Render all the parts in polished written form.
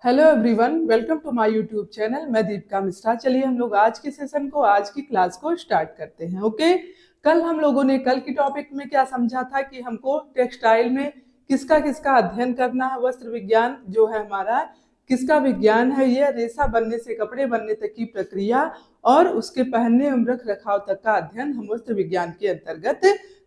Hello everyone, welcome to my YouTube channel. मैं दीपिका मिश्रा। चलिए हम लोग आज की सेशन को, आज की क्लास को स्टार्ट करते हैं। ओके, कल हम लोगों ने कल की टॉपिक में क्या समझा था कि हमको टेक्सटाइल में किसका किसका अध्ययन करना है। वस्त्र विज्ञान जो है हमारा किसका विज्ञान है, यह रेशा बनने से कपड़े बनने तक की प्रक्रिया और उसके पहनने एवं रख रखाव तक का अध्ययन हम वस्त्र विज्ञान के अंतर्गत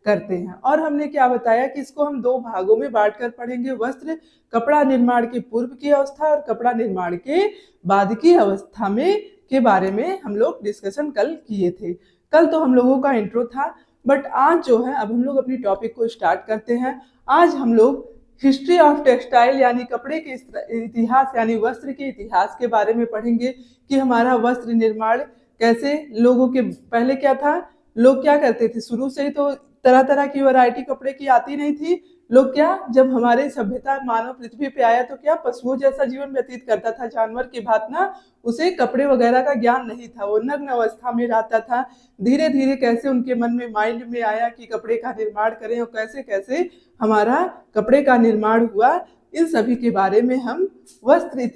करते हैं। और हमने क्या बताया कि इसको हम दो भागों में बांटकर पढ़ेंगे। वस्त्र कपड़ा निर्माण के पूर्व की अवस्था और कपड़ा निर्माण के बाद की अवस्था में के बारे में हम लोग डिस्कशन कल किए थे। कल तो हम लोगों का इंट्रो था, बट आज जो है अब हम लोग अपनी टॉपिक को स्टार्ट करते हैं। आज हम लोग हिस्ट्री ऑफ टेक्सटाइल यानी कपड़े के इतिहास यानी वस्त्र के इतिहास के बारे में पढ़ेंगे कि हमारा वस्त्र निर्माण कैसे, लोगों के पहले क्या था, लोग क्या करते थे। शुरू से ही तो तरह तरह की वैरायटी कपड़े की आती नहीं थी। लोग क्या, जब हमारे सभ्यता मानव पृथ्वी पे आया तो क्या पशुओं जैसा जीवन व्यतीत करता था, जानवर की भांति ना। उसे कपड़े वगैरह का ज्ञान नहीं था, वो नग्न अवस्था में रहता था। धीरे धीरे कैसे उनके मन में, माइंड में आया कि कपड़े का निर्माण करें और कैसे कैसे हमारा कपड़े का निर्माण हुआ, इन सभी के बारे में हम वस्त्र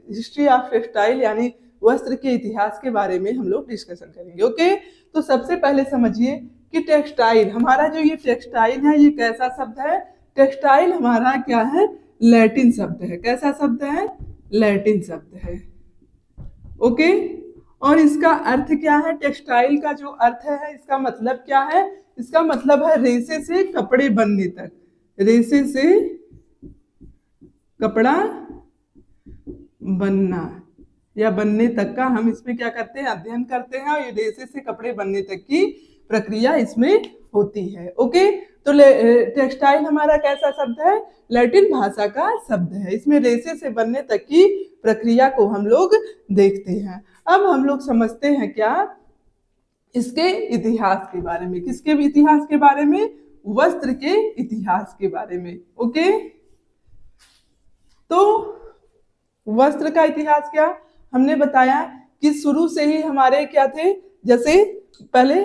हिस्ट्री ऑफ टेक्सटाइल यानी वस्त्र के इतिहास के बारे में हम लोग डिस्कशन करेंगे। ओके, तो सबसे पहले समझिए कि टेक्सटाइल, हमारा जो ये टेक्सटाइल है ये कैसा शब्द है। टेक्सटाइल हमारा क्या है, लैटिन शब्द है। कैसा शब्द है, लैटिन शब्द है। ओके, और इसका अर्थ क्या है, टेक्सटाइल का जो अर्थ है इसका मतलब क्या है, इसका मतलब है रेशे से कपड़े बनने तक, रेशे से कपड़ा बनना या बनने तक का हम इसमें क्या करते हैं, अध्ययन करते हैं। और ये रेशे से कपड़े बनने तक की प्रक्रिया इसमें होती है। ओके, तो टेक्सटाइल हमारा कैसा शब्द है, लैटिन भाषा का शब्द है। इसमें रेशे से बनने तक की प्रक्रिया को हम लोग देखते हैं। अब हम लोग समझते हैं क्या, इसके इतिहास के बारे में। किसके इतिहास के बारे में, वस्त्र के इतिहास के बारे में। ओके, तो वस्त्र का इतिहास क्या, हमने बताया कि शुरू से ही हमारे क्या थे, जैसे पहले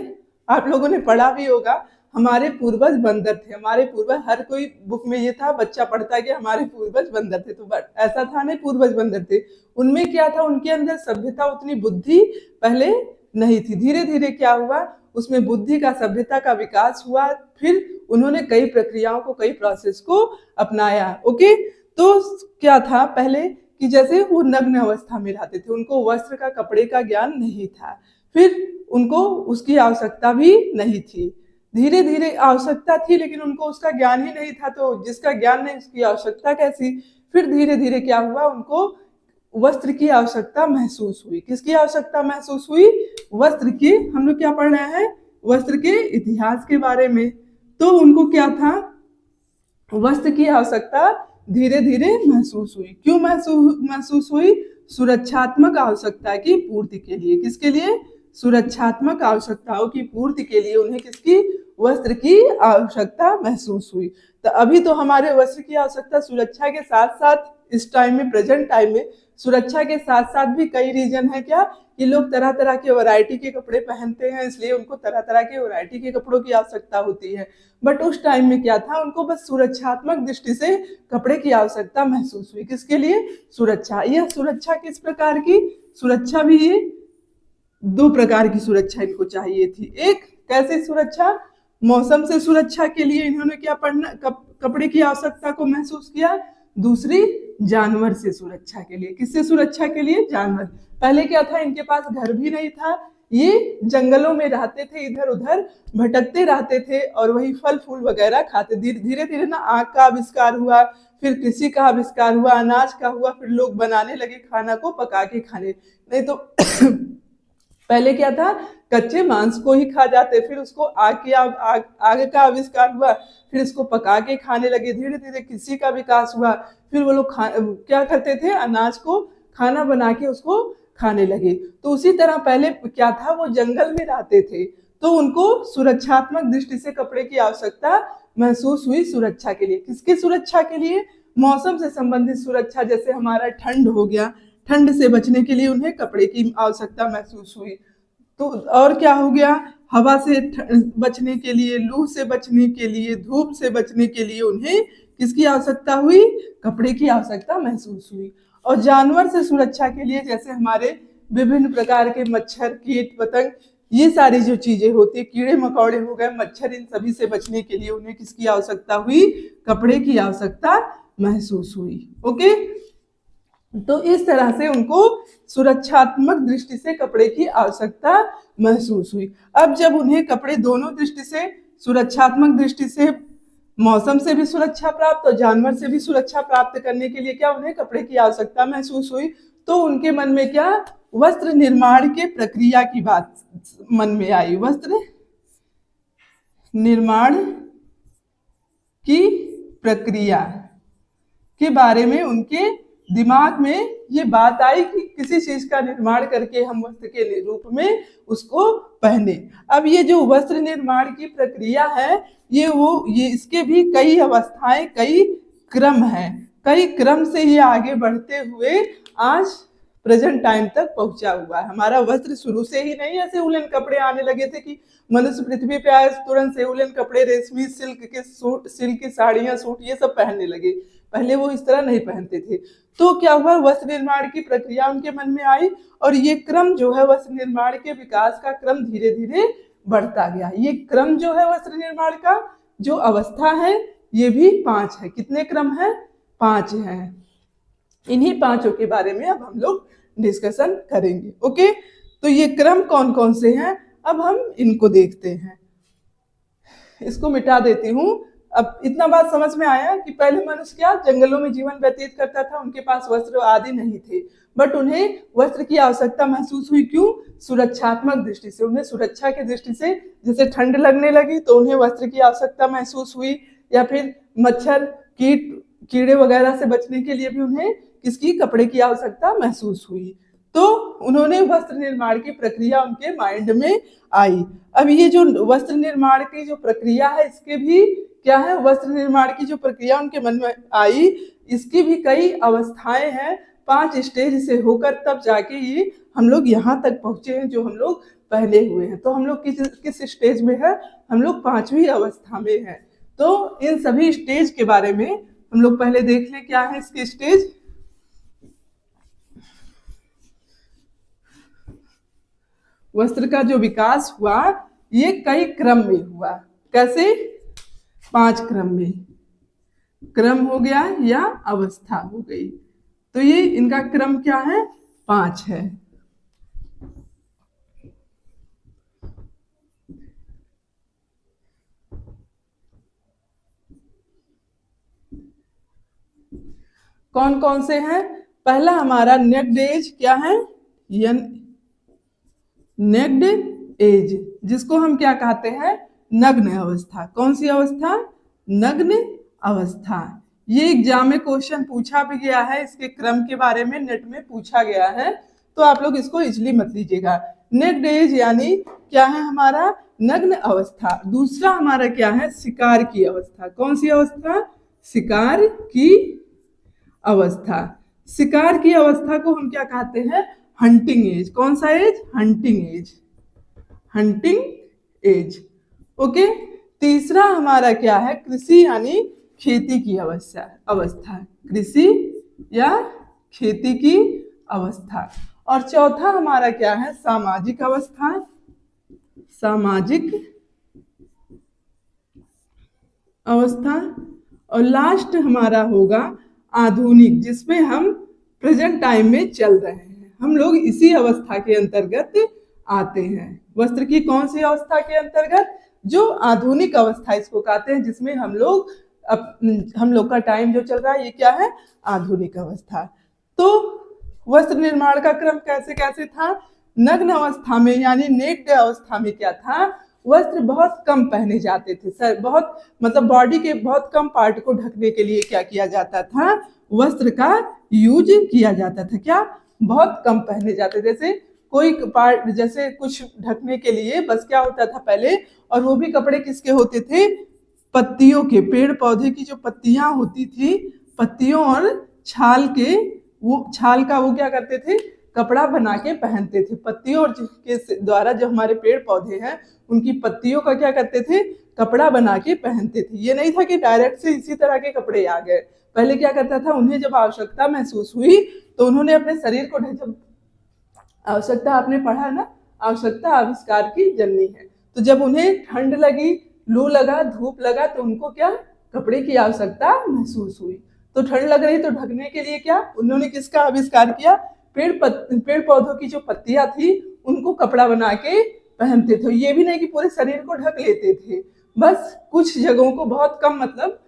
आप लोगों ने पढ़ा भी होगा, हमारे पूर्वज बंदर थे। हमारे पूर्वज, हर कोई बुक में ये था, बच्चा पढ़ता है कि हमारे पूर्वज बंदर थे, तो ऐसा था नहीं, पूर्वज बंदर थे। उनमें क्या था, उनके अंदर सभ्यता, उतनी बुद्धि पहले नहीं थी। धीरे धीरे क्या हुआ, उसमें बुद्धि का, सभ्यता का विकास हुआ। फिर उन्होंने कई प्रक्रियाओं को, कई प्रोसेस को अपनाया। ओके, तो क्या था पहले कि जैसे वो नग्न अवस्था में रहते थे, उनको वस्त्र का, कपड़े का ज्ञान नहीं था। फिर उनको उसकी आवश्यकता भी नहीं थी। धीरे धीरे आवश्यकता थी लेकिन उनको उसका ज्ञान ही नहीं था, तो जिसका ज्ञान नहीं उसकी आवश्यकता कैसी। फिर धीरे धीरे क्या हुआ, उनको वस्त्र की आवश्यकता महसूस हुई। किसकी आवश्यकता महसूस हुई, वस्त्र की। हम लोग क्या पढ़ रहे हैं, वस्त्र के इतिहास के बारे में। तो उनको क्या था, वस्त्र की आवश्यकता धीरे धीरे महसूस हुई। क्यों महसूस हुई, सुरक्षात्मक आवश्यकता की पूर्ति के लिए। किसके लिए, सुरक्षात्मक आवश्यकताओं की पूर्ति के लिए उन्हें किसकी, वस्त्र की आवश्यकता महसूस हुई। तो अभी तो हमारे वस्त्र की आवश्यकता सुरक्षा के साथ साथ, इस टाइम में, प्रेजेंट टाइम में सुरक्षा के साथ साथ भी कई रीजन है क्या, कि लोग तरह तरह के वैरायटी के कपड़े पहनते हैं, इसलिए उनको तरह तरह के वैरायटी के कपड़ों की आवश्यकता होती है। बट उस टाइम में क्या था, उनको बस सुरक्षात्मक दृष्टि से कपड़े की आवश्यकता महसूस हुई। किसके लिए, सुरक्षा। यह सुरक्षा किस प्रकार की सुरक्षा, भी ये दो प्रकार की सुरक्षा इनको चाहिए थी। एक कैसे सुरक्षा, मौसम से सुरक्षा के लिए इन्होंने क्या पढ़ना, कपड़े की आवश्यकता को महसूस किया। दूसरी, जानवर से सुरक्षा के लिए। किससे सुरक्षा के लिए, जानवर। पहले क्या था, इनके पास घर भी नहीं था, ये जंगलों में रहते थे, इधर उधर भटकते रहते थे और वही फल फूल वगैरह खाते। धीरे धीरे ना आग का आविष्कार हुआ, फिर कृषि का आविष्कार हुआ, अनाज का हुआ, फिर लोग बनाने लगे खाना को पका के खाने। नहीं तो पहले क्या था, कच्चे मांस को ही खा जाते, फिर उसको आग का आविष्कार हुआ, फिर इसको पका के खाने लगे। धीरे धीरे कृषि का विकास हुआ, फिर वो लोग क्या करते थे, अनाज को खाना बना के उसको खाने लगे। तो उसी तरह पहले क्या था, वो जंगल में रहते थे, तो उनको सुरक्षात्मक दृष्टि से कपड़े की आवश्यकता महसूस हुई सुरक्षा के लिए। किसकी सुरक्षा के लिए, मौसम से संबंधित सुरक्षा। जैसे हमारा ठंड हो गया, ठंड से बचने के लिए उन्हें कपड़े की आवश्यकता महसूस हुई। तो और क्या हो गया, हवा से बचने के लिए, लू से बचने के लिए, धूप से बचने के लिए उन्हें किसकी आवश्यकता हुई, कपड़े की आवश्यकता महसूस हुई। और जानवर से सुरक्षा के लिए जैसे हमारे विभिन्न प्रकार के मच्छर, कीट, पतंग, ये सारी जो चीजें होती है, कीड़े मकोड़े हो गए, मच्छर, इन सभी से बचने के लिए उन्हें किसकी आवश्यकता हुई? कपड़े की आवश्यकता महसूस हुई। ओके, तो इस तरह से उनको सुरक्षात्मक दृष्टि से कपड़े की आवश्यकता महसूस हुई। अब जब उन्हें कपड़े दोनों दृष्टि से, सुरक्षात्मक दृष्टि से मौसम से भी सुरक्षा प्राप्त और जानवर से भी सुरक्षा प्राप्त करने के लिए क्या उन्हें कपड़े की आवश्यकता महसूस हुई, तो उनके मन में क्या? वस्त्र निर्माण के प्रक्रिया की बात मन में आई। वस्त्र निर्माण की प्रक्रिया के बारे में उनके दिमाग में ये बात आई कि किसी चीज का निर्माण करके हम वस्त्र के रूप में उसको पहने। अब ये जो वस्त्र निर्माण की प्रक्रिया है, ये इसके भी कई अवस्थाएं, कई क्रम हैं। कई क्रम से ये आगे बढ़ते हुए आज प्रेजेंट टाइम तक पहुंचा हुआ है। हमारा वस्त्र शुरू से ही नहीं ऐसे उलन कपड़े आने लगे थे कि मनुष्य पृथ्वी पे आए तुरंत से उलन कपड़े, रेशमी, सिल्क के सूट, सिल्क की साड़ियां, सूट, ये सब पहनने लगे। पहले वो इस तरह नहीं पहनते थे। तो क्या हुआ? वस्त्र निर्माण की प्रक्रिया उनके मन में आई और ये क्रम जो है वस्त्र निर्माण के विकास का क्रम धीरे धीरे बढ़ता गया। ये क्रम जो है वस्त्र निर्माण का जो अवस्था है, ये भी 5 है। कितने क्रम है? 5 हैं। इन्हीं 5 के बारे में अब हम लोग डिस्कशन करेंगे। ओके, तो ये क्रम कौन कौन से हैं, अब हम इनको देखते हैं। इसको मिटा देती हूँ। अब इतना बात समझ में आया कि पहले मनुष्य क्या जंगलों में जीवन व्यतीत करता था, उनके पास वस्त्र आदि नहीं थे, बट उन्हें वस्त्र की आवश्यकता महसूस हुई। क्यों? सुरक्षात्मक दृष्टि से। उन्हें सुरक्षा की दृष्टि से, जैसे ठंड लगने लगी तो उन्हें वस्त्र की आवश्यकता महसूस हुई, या फिर मच्छर, कीट, कीड़े वगैरह से बचने के लिए भी उन्हें किसकी? कपड़े की आवश्यकता महसूस हुई। तो उन्होंने वस्त्र निर्माण की प्रक्रिया उनके माइंड में आई। अब ये जो वस्त्र निर्माण की जो प्रक्रिया है, इसके भी क्या है? वस्त्र निर्माण की जो प्रक्रिया उनके मन में आई, इसकी भी कई अवस्थाएं हैं। 5 स्टेज से होकर तब जाके ये हम लोग यहाँ तक पहुंचे हैं जो हम लोग पहले हुए हैं। तो हम लोग किस स्टेज में है? हम लोग 5वीं अवस्था में हैं। तो इन सभी स्टेज के बारे में हम लोग पहले देख लें क्या है इसके स्टेज। वस्त्र का जो विकास हुआ ये कई क्रम में हुआ। कैसे? 5 क्रम में। क्रम हो गया या अवस्था हो गई। तो ये इनका क्रम क्या है? 5 है। कौन कौन से हैं? पहला हमारा नेक्ड एज क्या है? नेक्ड एज, जिसको हम क्या कहते हैं? नग्न अवस्था। कौन सी अवस्था? नग्न अवस्था। ये एग्जाम में क्वेश्चन पूछा भी गया है, इसके क्रम के बारे में नेट में पूछा गया है, तो आप लोग इसको इजली मत लीजिएगा। नेक्ड एज यानी क्या है? हमारा नग्न अवस्था। दूसरा हमारा क्या है? शिकार की अवस्था। कौन सी अवस्था? शिकार की अवस्था। शिकार की अवस्था को हम क्या कहते हैं? Hunting age. कौन सा age? Hunting age. Hunting age. Okay. तीसरा हमारा क्या है? कृषि यानी खेती की अवस्था। कृषि या खेती की अवस्था। और चौथा हमारा क्या है? सामाजिक अवस्था। सामाजिक अवस्था। और लास्ट हमारा होगा आधुनिक, जिसमें हम प्रेजेंट टाइम में चल रहे हैं। हम लोग इसी अवस्था के अंतर्गत आते हैं। वस्त्र की कौन सी अवस्था के अंतर्गत? जो आधुनिक अवस्था इसको कहते हैं, जिसमें हम लोग का टाइम जो चल रहा है ये क्या है? आधुनिक अवस्था। तो वस्त्र निर्माण का क्रम कैसे कैसे था? नग्न अवस्था में यानी नेक्ड अवस्था में क्या था? वस्त्र बहुत कम पहने जाते थे। सर बहुत मतलब बॉडी के बहुत कम पार्ट को ढकने के लिए क्या किया जाता था? वस्त्र का यूज किया जाता था। क्या? बहुत कम पहने जाते। जैसे कोई पार्ट, जैसे कुछ ढकने के लिए बस क्या होता था पहले, और वो भी कपड़े किसके होते थे? पत्तियों के। पेड़ पौधे की जो पत्तियां होती थी, पत्तियों और छाल के, वो छाल का वो क्या करते थे? कपड़ा बना के पहनते थे। पत्तियों और के द्वारा जो हमारे पेड़ पौधे हैं उनकी पत्तियों का क्या करते थे? कपड़ा बना के पहनते थे। ये नहीं था कि डायरेक्ट से इसी तरह के कपड़े आ गए। पहले क्या करता था? उन्हें जब आवश्यकता महसूस हुई तो उन्होंने अपने शरीर को जब आवश्यकता, आपने पढ़ा ना, आवश्यकता आविष्कार की जननी है। तो जब उन्हें ठंड लगी, लू लगा, धूप लगा, तो उनको क्या, कपड़े की आवश्यकता महसूस हुई। तो ठंड लग रही तो ढकने के लिए क्या, उन्होंने किसका आविष्कार किया, पेड़ पौधों की जो पत्तियां थी उनको कपड़ा बना के पहनते थे। ये भी नहीं कि पूरे शरीर को ढक लेते थे, बस कुछ जगहों को, बहुत कम मतलब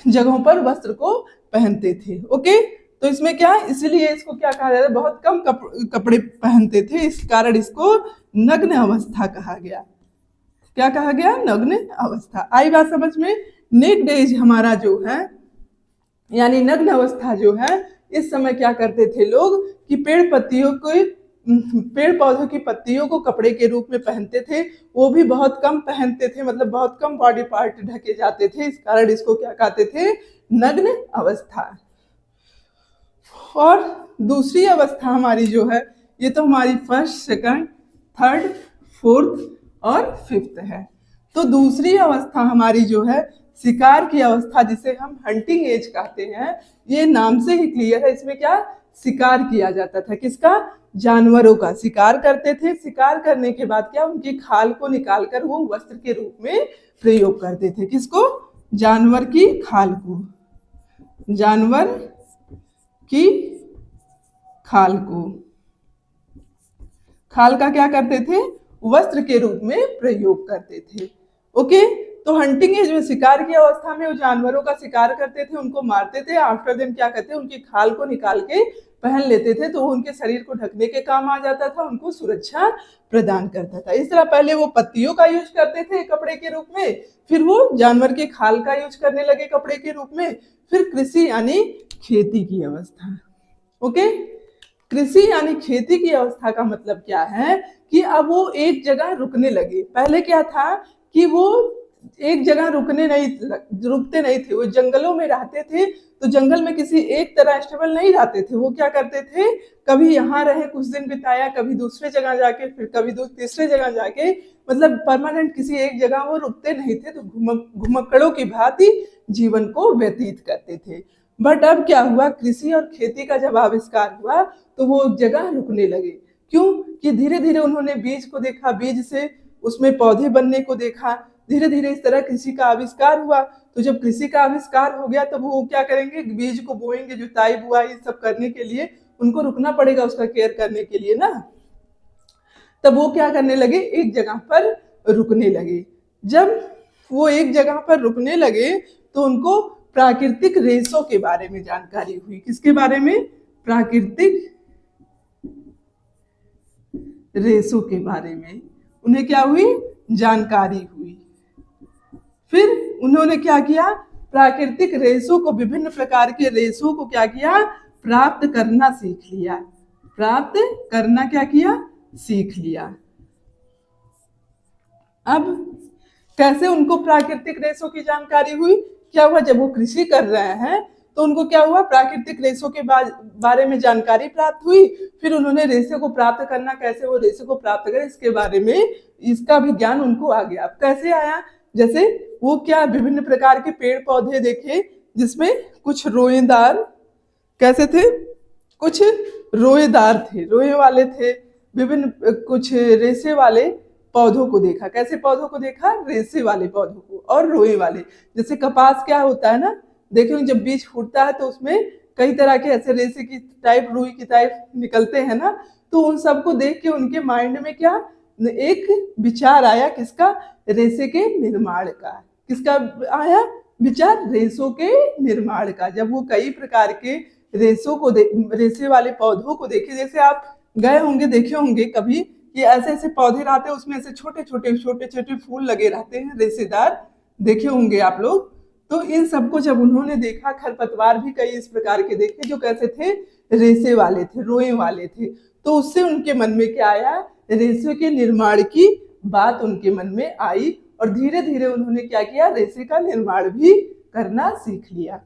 जगहों पर वस्त्र को पहनते थे। ओके, तो इसमें क्या, इसलिए इसको क्या कहा जाता है, बहुत कम कपड़े पहनते थे, इस कारण इसको नग्न अवस्था कहा गया। क्या कहा गया, नग्न अवस्था। आई बात समझ में। नेक्ड एज हमारा जो है, यानी नग्न अवस्था जो है, इस समय क्या करते थे लोग कि पेड़ पौधों की पत्तियों को कपड़े के रूप में पहनते थे। वो भी बहुत कम पहनते थे, मतलब बहुत कम बॉडी पार्ट ढके जाते थे, इस कारण इसको क्या कहते थे, नग्न अवस्था। और दूसरी अवस्था हमारी जो है, ये तो हमारी फर्स्ट, सेकंड, थर्ड, फोर्थ और फिफ्थ है। तो दूसरी अवस्था हमारी जो है, शिकार की अवस्था, जिसे हम हंटिंग एज कहते हैं, ये नाम से ही क्लियर है। इसमें क्या, शिकार किया जाता था, किसका, जानवरों का शिकार करते थे। शिकार करने के बाद क्या, उनकी खाल को निकालकर वो वस्त्र के रूप में प्रयोग करते थे। किसको, जानवर की खाल को, जानवर की खाल को, खाल का क्या करते थे, वस्त्र के रूप में प्रयोग करते थे। ओके, तो हंटिंग एज में, शिकार की अवस्था में वो जानवरों का शिकार करते थे, उनको मारते थे, आफ्टर देन क्या करते, उनकी खाल को निकाल के पहन लेते थे, तो वो उनके शरीर को ढकने के काम आ जाता था, उनको सुरक्षा प्रदान करता था। इस तरह पहले वो पत्तियों का यूज करते थे कपड़े के रूप में, फिर वो जानवर के खाल का यूज करने लगे कपड़े के रूप में, फिर कृषि यानी खेती की अवस्था। ओके, कृषि यानी खेती की अवस्था का मतलब क्या है कि अब वो एक जगह रुकने लगे। पहले क्या था कि वो एक जगह रुकते नहीं थे, वो जंगलों में रहते थे, तो जंगल में किसी एक तरह स्टेबल नहीं रहते थे। वो क्या करते थे, कभी यहाँ रहे, कुछ दिन बिताया, कभी दूसरे जगह जाके, फिर कभी तीसरे जगह जाके, मतलब परमानेंट किसी एक जगह वो रुकते नहीं थे, तो घुमक्कड़ों की भांति जीवन को व्यतीत करते थे। बट अब क्या हुआ, कृषि और खेती का जब आविष्कार हुआ तो वो जगह रुकने लगे। क्यों कि धीरे धीरे उन्होंने बीज को देखा, बीज से उसमें पौधे बनने को देखा, धीरे धीरे इस तरह कृषि का आविष्कार हुआ। तो जब कृषि का आविष्कार हो गया तो वो क्या करेंगे, बीज को बोएंगे, जुताई बुआई सब करने के लिए उनको रुकना पड़ेगा, उसका केयर करने के लिए ना। तब वो क्या करने लगे, एक जगह पर रुकने लगे। जब वो एक जगह पर रुकने लगे तो उनको प्राकृतिक रेशों के बारे में जानकारी हुई। किसके बारे में, प्राकृतिक रेशों के बारे में उन्हें क्या हुई, जानकारी हुई। फिर उन्होंने क्या किया, प्राकृतिक रेशों को, विभिन्न प्रकार के रेशों को क्या किया, प्राप्त करना सीख लिया। प्राप्त करना क्या किया, सीख लिया। अब कैसे उनको प्राकृतिक रेशों की जानकारी हुई, क्या हुआ, जब वो कृषि कर रहे हैं तो उनको क्या हुआ, प्राकृतिक रेशों के बारे में जानकारी प्राप्त हुई। फिर उन्होंने रेशे को प्राप्त करना, कैसे वो रेशे को प्राप्त करें, इसके बारे में, इसका भी ज्ञान उनको आ गया। अब कैसे आया, जैसे वो क्या, विभिन्न प्रकार के पेड़ पौधे देखे जिसमें कुछ रोएदार, कैसे थे, कुछ रोएदार थे, रोए वाले थे, विभिन्न कुछ रेशे वाले पौधों को देखा। कैसे पौधों को देखा, रेशे वाले पौधों को और रोए वाले। जैसे कपास क्या होता है ना, देखो जब बीज फूटता है तो उसमें कई तरह के ऐसे रेशे की टाइप, रुई की टाइप निकलते हैं ना, तो उन सबको देख के उनके माइंड में क्या, एक विचार आया, किसका, रेशे के निर्माण का। किसका आया विचार, रेशों के निर्माण का। जब वो कई प्रकार के रेशों को, रेशे वाले पौधों को देखे, जैसे आप गए होंगे, देखे होंगे कभी कि ऐसे ऐसे पौधे रहते हैं, उसमें ऐसे छोटे छोटे फूल लगे रहते हैं, रेशेदार, देखे होंगे आप लोग। तो इन सबको जब उन्होंने देखा, खरपतवार भी कई इस प्रकार के देखे जो कैसे थे, रेशे वाले थे, रोए वाले थे। तो उससे उनके मन में क्या आया, रेशे के निर्माण की बात उनके मन में आई, और धीरे धीरे उन्होंने क्या किया, रेशे का निर्माण भी करना सीख लिया।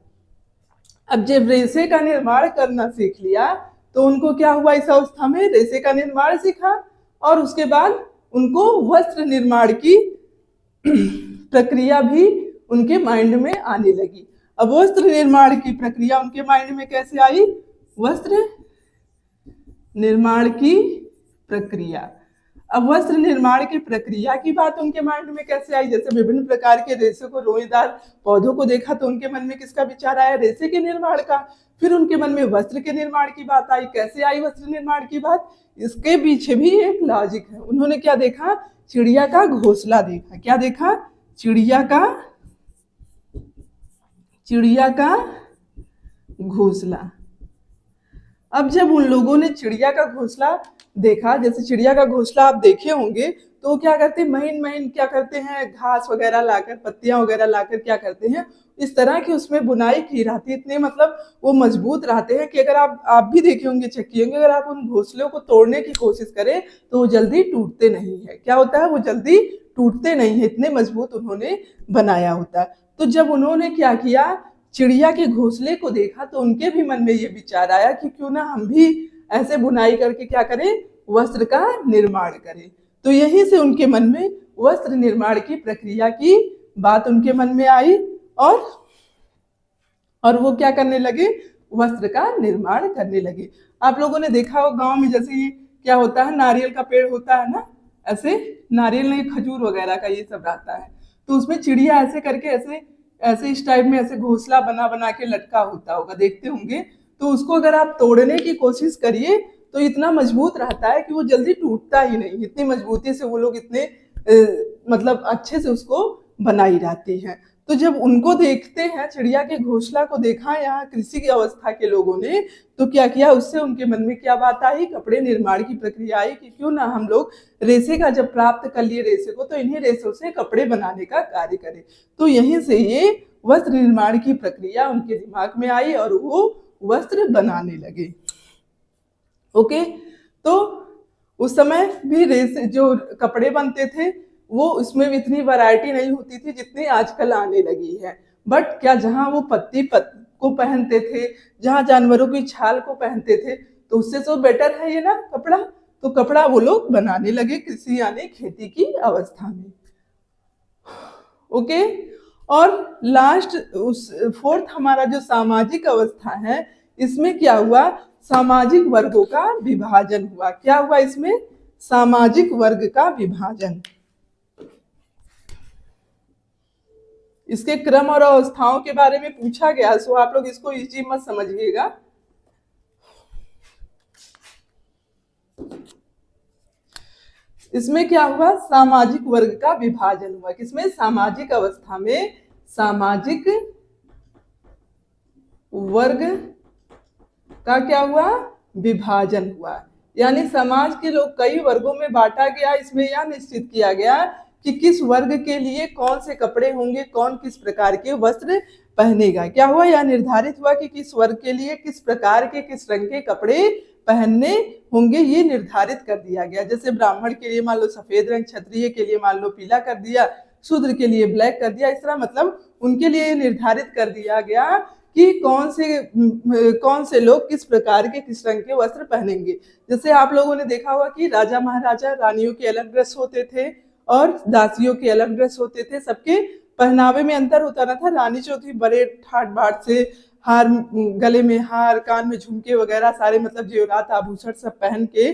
अब जब रेशे का निर्माण करना सीख लिया तो उनको क्या हुआ, इस अवस्था में रेशे का निर्माण सीखा, और उसके बाद उनको वस्त्र निर्माण की प्रक्रिया भी उनके माइंड में आने लगी। अब वस्त्र निर्माण की प्रक्रिया उनके माइंड में कैसे आई, वस्त्र निर्माण की प्रक्रिया। अब वस्त्र निर्माण की प्रक्रिया की बात उनके माइंड में कैसे आई? जैसे विभिन्न प्रकार के रेशे को, रोएदार पौधों को देखा तो उनके मन में किसका विचार आया? रेशे के निर्माण का। फिर उनके मन में वस्त्र के निर्माण की बात आई। कैसे आई वस्त्र निर्माण की बात? इसके पीछे भी एक लॉजिक है। उन्होंने क्या देखा? चिड़िया का घोंसला देखा। क्या देखा? चिड़िया का घोंसला। अब जब उन लोगों ने चिड़िया का घोंसला देखा, जैसे चिड़िया का घोंसला आप देखे होंगे, तो क्या करते हैं, महीन महीन क्या करते हैं, घास वगैरह लाकर, पत्तियां वगैरह लाकर क्या करते हैं, इस तरह की उसमें बुनाई की रहती है। इतने मतलब वो मजबूत रहते हैं कि अगर आप भी देखे होंगे, चेक होंगे, अगर आप उन घोंसलों को तोड़ने की कोशिश करें तो वो जल्दी टूटते नहीं है। क्या होता है? वो जल्दी टूटते नहीं है, इतने मजबूत उन्होंने बनाया होता है। तो जब उन्होंने क्या किया, चिड़िया के घोंसले को देखा, तो उनके भी मन में ये विचार आया कि क्यों ना हम भी ऐसे बुनाई करके क्या करें, वस्त्र का निर्माण करें। तो यहीं से उनके मन में वस्त्र निर्माण की प्रक्रिया की बात उनके मन में आई, और वो क्या करने लगे, वस्त्र का निर्माण करने लगे। आप लोगों ने देखा हो गांव में, जैसे क्या होता है, नारियल का पेड़ होता है ना, ऐसे नारियल नहीं, खजूर वगैरह का ये सब रहता है, तो उसमें चिड़िया ऐसे करके ऐसे इस टाइप में ऐसे घोंसला बना बना के लटका होता होगा, देखते होंगे। तो उसको अगर आप तोड़ने की कोशिश करिए तो इतना मजबूत रहता है कि वो जल्दी टूटता ही नहीं। इतनी मजबूती से वो लोग इतने मतलब अच्छे से उसको बनाई रहती है। तो जब उनको देखते हैं, चिड़िया के घोंसला को देखा यहाँ कृषि की अवस्था के लोगों ने, तो क्या किया, उससे उनके मन में क्या बात आई, कपड़े निर्माण की प्रक्रिया आई कि क्यों ना हम लोग रेशे का जब प्राप्त कर लिए रेशे को, तो इन्हीं रेशों से कपड़े बनाने का कार्य करें। तो यहीं से ये वस्त्र निर्माण की प्रक्रिया उनके दिमाग में आई और वो वस्त्र बनाने लगे। ओके, तो उस समय भी रेशे जो कपड़े बनते थे वो उसमें इतनी वैरायटी नहीं होती थी जितनी आजकल आने लगी है। बट क्या, जहाँ वो पत्ती को पहनते थे, जहाँ जानवरों की छाल को पहनते थे, तो उससे तो बेटर है ये ना कपड़ा। तो कपड़ा वो लोग बनाने लगे कृषि यानी खेती की अवस्था में। ओके, और लास्ट फोर्थ हमारा जो सामाजिक अवस्था है, इसमें क्या हुआ, सामाजिक वर्गों का विभाजन हुआ। क्या हुआ इसमें? सामाजिक वर्ग का विभाजन। इसके क्रम और अवस्थाओं के बारे में पूछा गया, सो आप लोग इसको इजी मत समझिएगा। इसमें क्या हुआ, सामाजिक वर्ग का विभाजन हुआ। किसमें? सामाजिक अवस्था में सामाजिक वर्ग का क्या हुआ, विभाजन हुआ। यानी समाज के लोग कई वर्गों में बांटा गया। इसमें यह निश्चित किया गया कि किस वर्ग के लिए कौन से कपड़े होंगे, कौन किस प्रकार के वस्त्र पहनेगा। क्या हुआ, यह निर्धारित हुआ कि किस वर्ग के लिए किस प्रकार के, किस रंग के कपड़े पहनने होंगे, ये निर्धारित कर दिया गया। जैसे ब्राह्मण के लिए मान लो सफेद रंग, क्षत्रिय के लिए मान लो पीला कर दिया, शूद्र के लिए ब्लैक कर दिया। इस तरह मतलब उनके लिए निर्धारित कर दिया गया कि कौन से लोग किस प्रकार के, किस रंग के वस्त्र पहनेंगे। जैसे आप लोगों ने देखा होगा कि राजा महाराजा, रानियों के अलग ड्रेस होते थे और दासियों के अलग ड्रेस होते थे। सबके पहनावे में अंतर होता ना था। रानी जो थी बड़े ठाट बाट से हार, गले में हार, कान में झुमके वगैरह सारे मतलब जेवरात आभूषण सब पहन के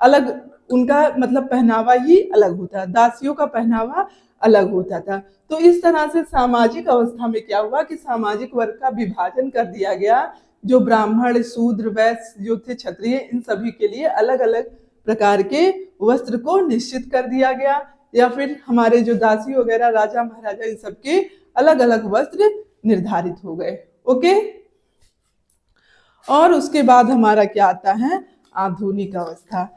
अलग, उनका मतलब पहनावा ही अलग होता है। दासियों का पहनावा अलग होता था। तो इस तरह से सामाजिक अवस्था में क्या हुआ कि सामाजिक वर्ग का विभाजन कर दिया गया। जो ब्राह्मण, शूद्र, वैश्य जो थे, क्षत्रिय, इन सभी के लिए अलग अलग प्रकार के वस्त्र को निश्चित कर दिया गया। या फिर हमारे जो दासी वगैरह, राजा महाराजा, इन सबके अलग अलग वस्त्र निर्धारित हो गए। ओके, और उसके बाद हमारा क्या आता है, आधुनिक अवस्था।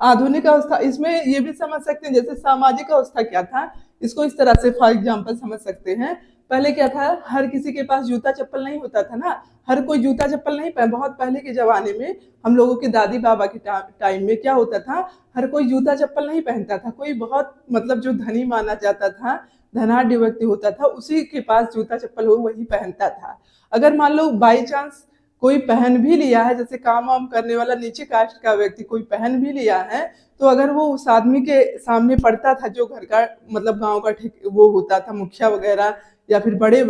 आधुनिक अवस्था, इसमें ये भी समझ सकते हैं, जैसे सामाजिक अवस्था क्या था, इसको इस तरह से फॉर एग्जांपल समझ सकते हैं। पहले क्या था, हर किसी के पास जूता चप्पल नहीं होता था ना, हर कोई जूता चप्पल नहीं पहन। बहुत पहले के जमाने में, हम लोगों के दादी बाबा के टाइम में क्या होता था, हर कोई जूता चप्पल नहीं पहनता था। कोई बहुत मतलब जो धनी माना जाता था, धनाढ्य व्यक्ति होता था, उसी के पास जूता चप्पल हो वही पहनता था। अगर मान लो बाई चांस कोई पहन भी लिया है, जैसे काम वाम करने वाला नीचे कास्ट का व्यक्ति कोई पहन भी लिया है, तो अगर वो उस आदमी के सामने पड़ता था, जो घर का मतलब गांव का वो होता था, मुखिया वगैरह, या फिर बड़े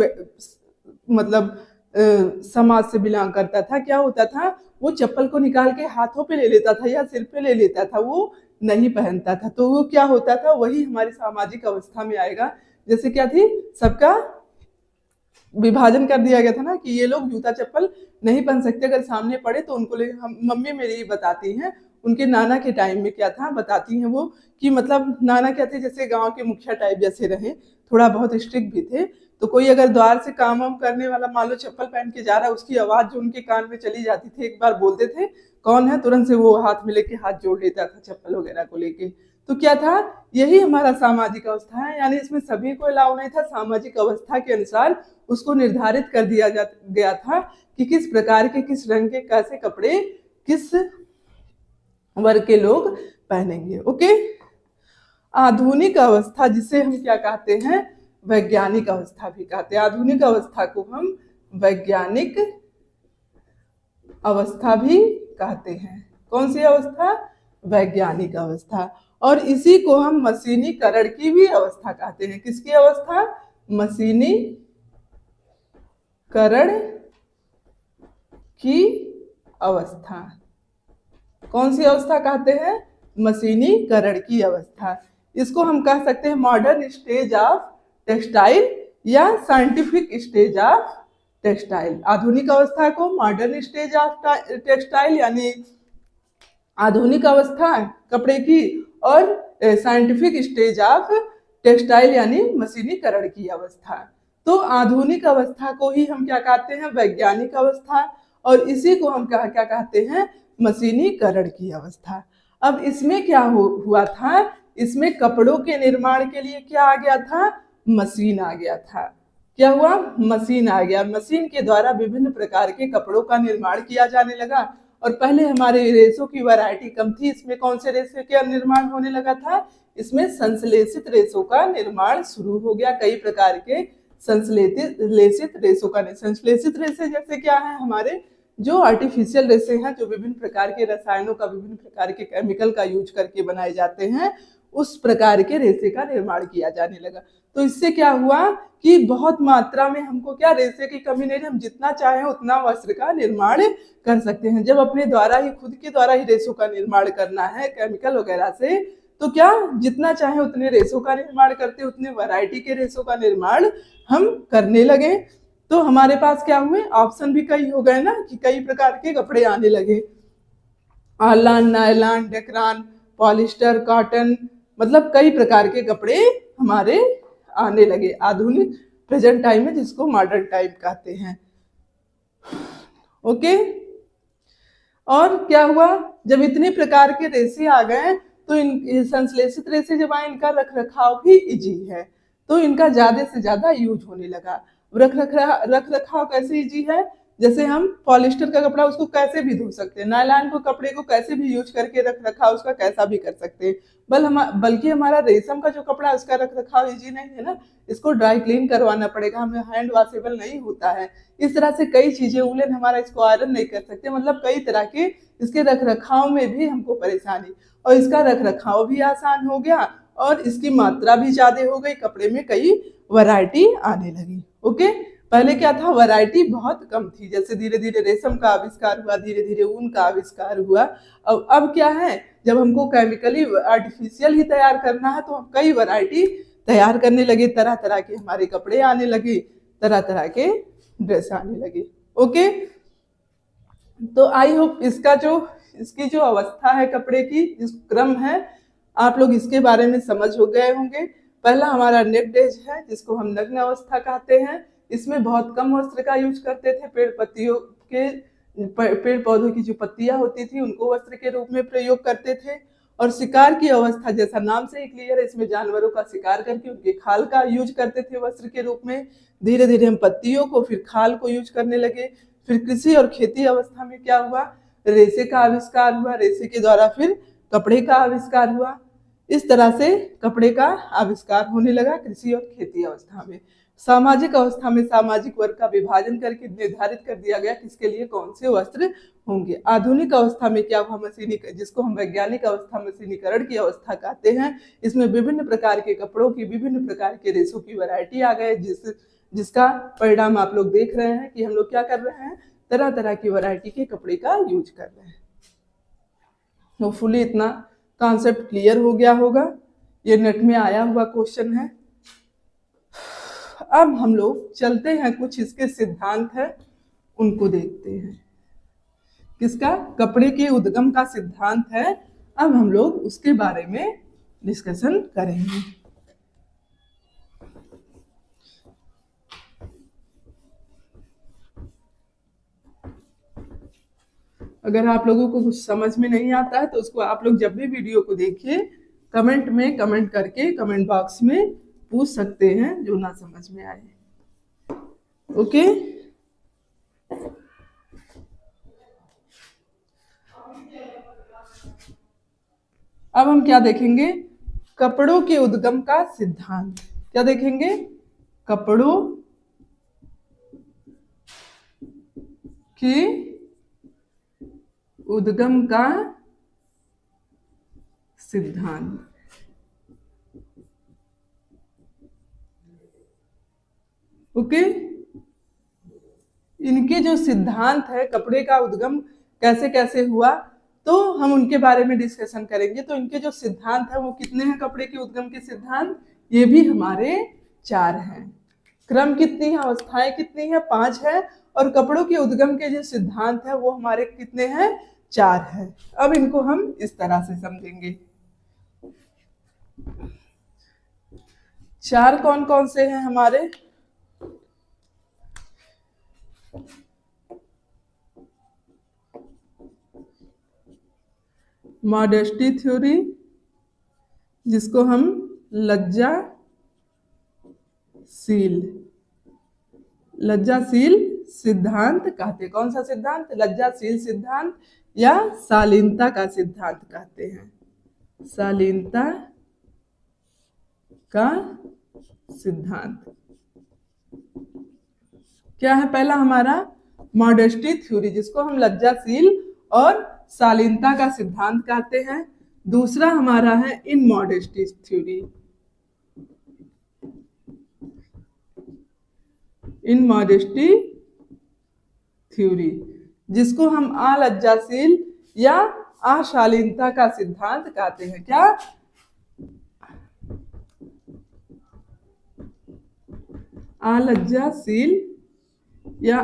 मतलब समाज से बिलोंग करता था, क्या होता था, वो चप्पल को निकाल के हाथों पे ले लेता था या सिर पे ले लेता था, वो नहीं पहनता था। तो वो क्या होता था, वही हमारी सामाजिक अवस्था में आएगा। जैसे क्या थी, सबका विभाजन कर दिया गया था ना कि ये लोग जूता चप्पल नहीं पहन सकते, अगर सामने पड़े तो उनको ले। हम मम्मी मेरी बताती हैं, उनके नाना के टाइम में क्या था, बताती हैं वो कि मतलब नाना क्या थे, जैसे गांव के मुखिया टाइप जैसे रहे, थोड़ा बहुत स्ट्रिक्ट भी थे। तो कोई अगर द्वार से काम वाम करने वाला मान लो चप्पल पहन के जा रहा है, उसकी आवाज जो उनके कान में चली जाती थी, एक बार बोलते थे कौन है, तुरंत से वो हाथ में लेके हाथ जोड़ लेता था चप्पल वगैरह को लेके। तो क्या था, यही हमारा सामाजिक अवस्था है, यानी इसमें सभी को अलाउ नहीं था। सामाजिक अवस्था के अनुसार उसको निर्धारित कर दिया गया था कि किस प्रकार के, किस रंग के, कैसे कपड़े किस वर्ग के लोग पहनेंगे। ओके, आधुनिक अवस्था जिसे हम क्या कहते हैं, वैज्ञानिक अवस्था भी कहते हैं। आधुनिक अवस्था को हम वैज्ञानिक अवस्था भी कहते हैं। कौन सी अवस्था, वैज्ञानिक अवस्था। और इसी को हम मशीनीकरण की भी अवस्था कहते हैं। किसकी अवस्था, मशीनीकरण की अवस्था। कौन सी अवस्था कहते हैं, मशीनीकरण की अवस्था। इसको हम कह सकते हैं मॉडर्न स्टेज ऑफ टेक्सटाइल या साइंटिफिक स्टेज ऑफ टेक्सटाइल। आधुनिक अवस्था को मॉडर्न स्टेज ऑफ टेक्सटाइल यानी आधुनिक अवस्था कपड़े की, और साइंटिफिक स्टेज ऑफ टेक्सटाइल यानी मशीनीकरण की अवस्था। तो आधुनिक अवस्था को ही हम क्या कहते हैं, वैज्ञानिक अवस्था, और इसी को हम क्या कहते हैं, मशीनीकरण की अवस्था। अब इसमें क्या हुआ था, इसमें कपड़ों के निर्माण के लिए क्या आ गया था, मशीन आ गया था। क्या हुआ, मशीन आ गया। मशीन के द्वारा विभिन्न प्रकार के कपड़ों का निर्माण किया जाने लगा। और पहले हमारे रेशों की वैरायटी कम थी, इसमें कौन से रेशे का निर्माण होने लगा था, इसमें संश्लेषित रेशों का निर्माण शुरू हो गया। कई प्रकार के संश्लेषित रेशों का। संश्लेषित रेशे जैसे क्या है, हमारे जो आर्टिफिशियल रेशे हैं, जो विभिन्न प्रकार के रसायनों का, विभिन्न प्रकार के केमिकल का यूज करके बनाए जाते हैं, उस प्रकार के रेशे का निर्माण किया जाने लगा। तो इससे क्या हुआ कि बहुत मात्रा में हमको क्या, रेशे की कमी नहीं, हम जितना चाहें उतना वस्त्र का निर्माण कर सकते हैं। जब अपने द्वारा ही, खुद के द्वारा ही रेशों का निर्माण करना है केमिकल वगैरह से, तो क्या जितना चाहे उतने रेशों का निर्माण करते, उतने वैरायटी के रेशों का निर्माण हम करने लगे। तो हमारे पास क्या हुए, ऑप्शन भी कई हो गए ना, कि कई प्रकार के कपड़े आने लगे। आलान, नायलॉन, डेक्रान, पॉलिस्टर, कॉटन, मतलब कई प्रकार के कपड़े हमारे आने लगे आधुनिक प्रेजेंट टाइम में, जिसको मॉडर्न टाइम कहते हैं। ओके, और क्या हुआ, जब इतने प्रकार के रेशे आ गए, तो इन संश्लेषित रेशे जब आए, इनका रख रखाव भी इजी है, तो इनका ज्यादा से ज्यादा यूज होने लगा। रख रखाव कैसे इजी है, जैसे हम पॉलिस्टर का कपड़ा, उसको कैसे भी धो सकते हैं, नायलॉन को कपड़े को कैसे भी यूज करके रख रखाव उसका कैसा भी कर सकते हैं। बल्कि हमारा रेशम का जो कपड़ा है, उसका रख रखाव इजी नहीं है ना, इसको ड्राई क्लीन करवाना पड़ेगा, हमें हैंड वॉशेबल नहीं होता है। इस तरह से कई चीजें, उलन हमारा, इसको आयरन नहीं कर सकते, मतलब कई तरह के इसके रख रखाव में भी हमको परेशानी। और इसका रख रखाव भी आसान हो गया, और इसकी मात्रा भी ज्यादा हो गई, कपड़े में कई वैरायटी आने लगी। ओके, पहले क्या था, वैरायटी बहुत कम थी। जैसे धीरे धीरे रेशम का आविष्कार हुआ, धीरे धीरे ऊन का आविष्कार हुआ। अब क्या है, जब हमको केमिकली आर्टिफिशियल ही तैयार करना है, तो हम कई वैरायटी तैयार करने लगे, तरह तरह के हमारे कपड़े आने लगे, तरह तरह के ड्रेस आने लगे। ओके, तो आई होप इसकी जो अवस्था है कपड़े की, जिस क्रम है, आप लोग इसके बारे में समझ हो गए होंगे। पहला हमारा नेक्ड एज है, जिसको हम नग्न अवस्था कहते हैं। इसमें बहुत कम वस्त्र का यूज करते थे, पेड़ पौधों की जो पत्तियां होती थी, उनको वस्त्र के रूप में प्रयोग करते थे। और शिकार की अवस्था, जैसा नाम से ही क्लियर है, इसमें जानवरों का शिकार करके उनके खाल का यूज करते थे वस्त्र के रूप में। धीरे धीरे हम पत्तियों को, फिर खाल को यूज करने लगे। फिर कृषि और खेती अवस्था में क्या हुआ, रेशे का आविष्कार हुआ, रेशे के द्वारा फिर कपड़े का आविष्कार हुआ। इस तरह से कपड़े का आविष्कार होने लगा कृषि और खेती अवस्था में। सामाजिक अवस्था में सामाजिक वर्ग का विभाजन करके निर्धारित कर दिया गया किसके लिए कौन से वस्त्र होंगे। आधुनिक अवस्था में क्या हुआ, जिसको हम वैज्ञानिक अवस्था, मशीनीकरण की अवस्था कहते हैं। इसमें विभिन्न प्रकार के कपड़ों की, विभिन्न प्रकार के रेशों की वैरायटी आ गए, जिसका परिणाम आप लोग देख रहे हैं कि हम लोग क्या कर रहे हैं, तरह तरह की वैरायटी के कपड़े का यूज कर रहे हैं। होपफुली इतना कॉन्सेप्ट क्लियर हो गया होगा। ये नेट में आया हुआ क्वेश्चन है। अब हम लोग चलते हैं, कुछ इसके सिद्धांत है उनको देखते हैं। किसका? कपड़े के उद्गम का सिद्धांत है। अब हम लोग उसके बारे में डिस्कशन करेंगे। अगर आप लोगों को कुछ समझ में नहीं आता है तो उसको आप लोग जब भी वीडियो को देखिए कमेंट में कमेंट करके कमेंट बॉक्स में पूछ सकते हैं जो ना समझ में आए। ओके, अब हम क्या देखेंगे? कपड़ों के उद्गम का सिद्धांत। क्या देखेंगे? कपड़ों के उद्गम का सिद्धांत। ओके, इनके जो सिद्धांत है, कपड़े का उद्गम कैसे कैसे हुआ, तो हम उनके बारे में डिस्कशन करेंगे। तो इनके जो सिद्धांत है वो कितने हैं? कपड़े के उद्गम के सिद्धांत ये भी हमारे 4 हैं। क्रम कितनी है? अवस्थाएं कितनी है? 5 है। और कपड़ों के उद्गम के जो सिद्धांत है वो हमारे कितने हैं? 4 है। अब इनको हम इस तरह से समझेंगे। 4 कौन कौन से हैं हमारे? मॉडेस्टी थ्योरी, जिसको हम लज्जाशील सिद्धांत कहते। कौन सा सिद्धांत? लज्जाशील सिद्धांत या शालीनता का सिद्धांत कहते हैं। शालीनता का सिद्धांत क्या है? पहला हमारा मॉडेस्टी थ्योरी, जिसको हम लज्जाशील और शालीनता का सिद्धांत कहते हैं। दूसरा हमारा है इनमॉडेस्टी थ्योरी, इनमॉडेस्टी थ्योरी, जिसको हम अलज्जाशील या अशालीनता का सिद्धांत कहते हैं। क्या? अलज्जाशील या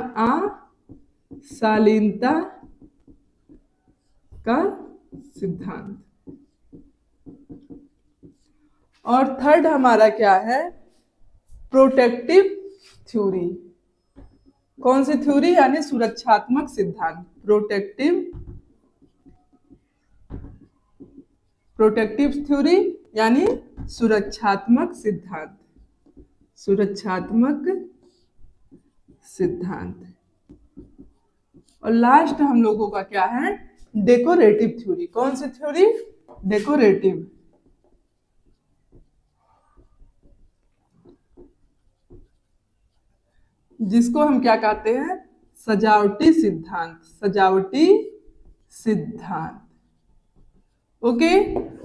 अशालीनता का सिद्धांत। और थर्ड हमारा क्या है? Protective theory. कौन सी थ्योरी? यानी सुरक्षात्मक सिद्धांत। प्रोटेक्टिव थ्योरी यानी सुरक्षात्मक सिद्धांत। सुरक्षात्मक सिद्धांत। और लास्ट हम लोगों का क्या है? Decorative theory. कौन सी थ्योरी? डेकोरेटिव। जिसको हम क्या कहते हैं? सजावटी सिद्धांत। सजावटी सिद्धांत। ओके,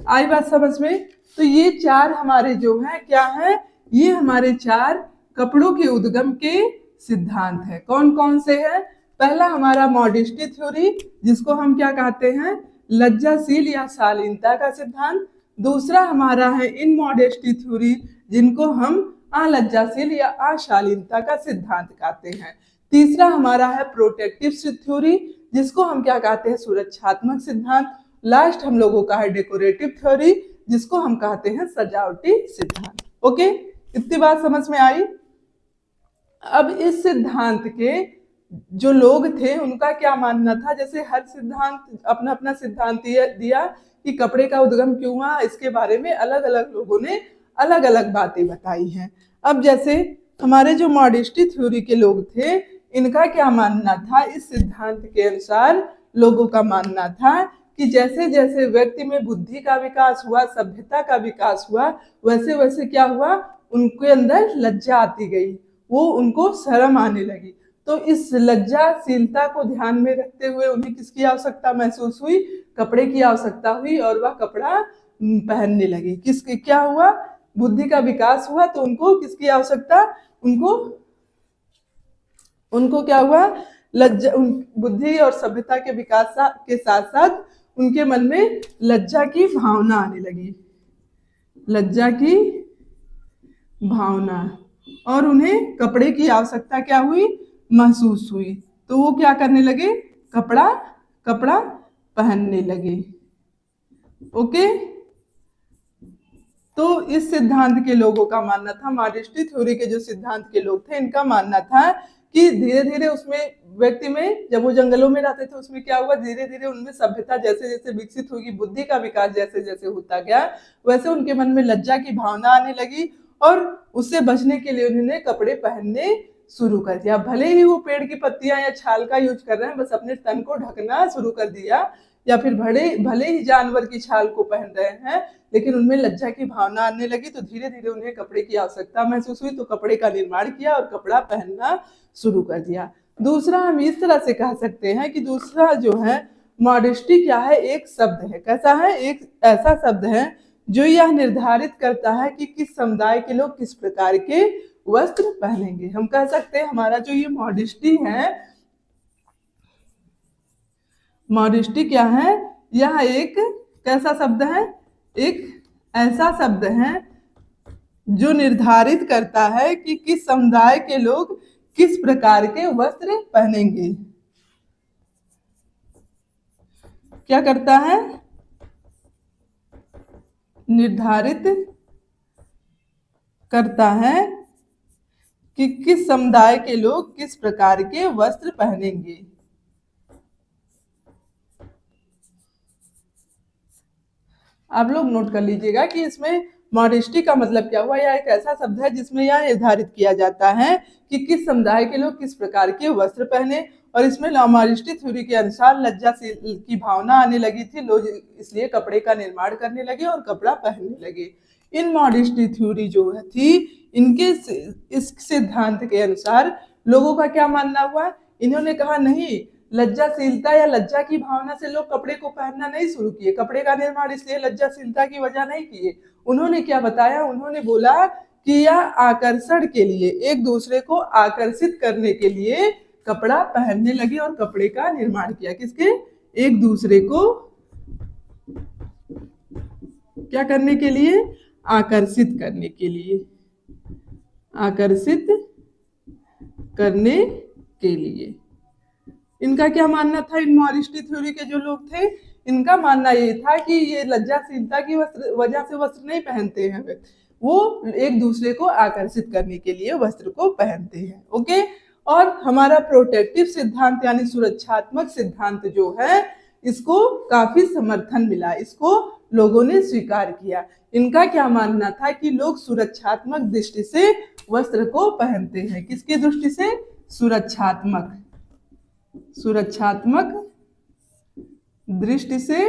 आई बात समझ में? तो ये 4 हमारे जो हैं क्या है? ये हमारे 4 कपड़ों के उद्गम के सिद्धांत है। कौन कौन से हैं? पहला हमारा मॉडेस्टी थ्योरी, जिसको हम क्या कहते हैं? लज्जाशील या शालीनता का सिद्धांत। दूसरा हमारा है इनमॉडेस्टी थ्योरी, जिनको हम अलज्जाशील या अशालीनता का सिद्धांत कहते हैं। तीसरा हमारा है प्रोटेक्टिव थ्योरी, जिसको हम क्या कहते हैं? सुरक्षात्मक सिद्धांत। लास्ट हम लोगों का है डेकोरेटिव थ्योरी, जिसको हम कहते हैं सजावटी सिद्धांत। ओके, इतनी बात समझ में आई? अब इस सिद्धांत के जो लोग थे उनका क्या मानना था? जैसे हर सिद्धांत अपना अपना सिद्धांत दिया कि कपड़े का उद्गम क्यों हुआ, इसके बारे में अलग अलग लोगों ने अलग अलग बातें बताई हैं। अब जैसे हमारे जो मॉडेस्टी थ्योरी के लोग थे, इनका क्या मानना था? इस सिद्धांत के अनुसार लोगों का मानना था कि जैसे जैसे व्यक्ति में बुद्धि का विकास हुआ, सभ्यता का विकास हुआ, वैसे वैसे क्या हुआ? उनके अंदर लज्जा आती गई, वो उनको शर्म आने लगी। तो इस लज्जाशीलता को ध्यान में रखते हुए उन्हें किसकी आवश्यकता महसूस हुई? कपड़े की आवश्यकता हुई, और वह कपड़ा पहनने लगे। किसके क्या हुआ? बुद्धि का विकास हुआ, तो उनको किसकी आवश्यकता? उनको उनको क्या हुआ, लज्जा, बुद्धि और सभ्यता के विकास के साथ साथ उनके मन में लज्जा की भावना आने लगी, लज्जा की भावना, और उन्हें कपड़े की आवश्यकता क्या हुई, महसूस हुई। तो वो क्या करने लगे, कपड़ा पहनने लगे। ओके, तो इस सिद्धांत के लोगों का मानना था, मॉडेस्टी थ्योरी के जो सिद्धांत के लोग थे, इनका मानना था कि धीरे धीरे उसमें व्यक्ति में, जब वो जंगलों में रहते थे, उसमें क्या हुआ, धीरे धीरे उनमें सभ्यता जैसे जैसे विकसित होगी, बुद्धि का विकास जैसे जैसे होता गया, वैसे उनके मन में लज्जा की भावना आने लगी और उससे बचने के लिए उन्होंने कपड़े पहनने शुरू कर दिया। भले ही वो पेड़ की पत्तियां या छाल का यूज कर रहे हैं, बस अपने तन को ढकना शुरू कर दिया, या फिर भले ही जानवर की छाल को पहन रहे हैं, लेकिन उनमें लज्जा की भावना आने लगी, तो धीरे धीरे उन्हें कपड़े की आवश्यकता महसूस हुई, तो कपड़े का निर्माण किया और कपड़ा पहनना शुरू कर दिया। दूसरा हम इस तरह से कह सकते हैं कि दूसरा जो है मॉडेस्टी क्या है, एक शब्द है। कैसा है, एक ऐसा शब्द है जो यह निर्धारित करता है कि किस समुदाय के लोग किस प्रकार के वस्त्र पहनेंगे। हम कह सकते हैं हमारा जो ये मॉडेस्टी है, मॉडेस्टी क्या है, यह एक कैसा शब्द है, एक ऐसा शब्द है जो निर्धारित करता है कि किस समुदाय के लोग किस प्रकार के वस्त्र पहनेंगे। क्या करता है, निर्धारित करता है कि किस समुदाय के लोग किस प्रकार के वस्त्र पहनेंगे। आप लोग नोट कर लीजिएगा कि इसमें मॉडेस्टी का मतलब क्या हुआ। यह एक ऐसा शब्द है जिसमें यह निर्धारित किया जाता है कि किस समुदाय के लोग किस प्रकार के वस्त्र पहने, और इसमें मॉडेस्टी थ्योरी के अनुसार लज्जा की भावना आने लगी थी, लोग इसलिए कपड़े का निर्माण करने लगे और कपड़ा पहनने लगे। इन मॉडेस्टी थ्योरी जो थी, इनके इस सिद्धांत के अनुसार लोगों का क्या मानना हुआ, इन्होंने कहा नहीं, लज्जाशीलता या लज्जा की भावना से लोग कपड़े को पहनना नहीं शुरू किए, कपड़े का निर्माण इसलिए लज्जाशीलता की वजह नहीं किए। उन्होंने क्या बताया, उन्होंने बोला कि यह आकर्षण के लिए, एक दूसरे को आकर्षित करने के लिए कपड़ा पहनने लगे और कपड़े का निर्माण किया। किसके, एक दूसरे को क्या करने के लिए, आकर्षित करने के लिए, आकर्षित करने के लिए। इनका क्या मानना था, इन मॉडेस्टी थ्योरी के जो लोग थे, इनका मानना ये था कि ये लज्जाशीलता की वजह से वस्त्र नहीं पहनते हैं, वो एक दूसरे को आकर्षित करने के लिए वस्त्र को पहनते हैं। ओके, और हमारा प्रोटेक्टिव सिद्धांत यानी सुरक्षात्मक सिद्धांत जो है, इसको काफी समर्थन मिला, इसको लोगों ने स्वीकार किया। इनका क्या मानना था कि लोग सुरक्षात्मक दृष्टि से वस्त्र को पहनते हैं। किसकी दृष्टि से, सुरक्षात्मक दृष्टि से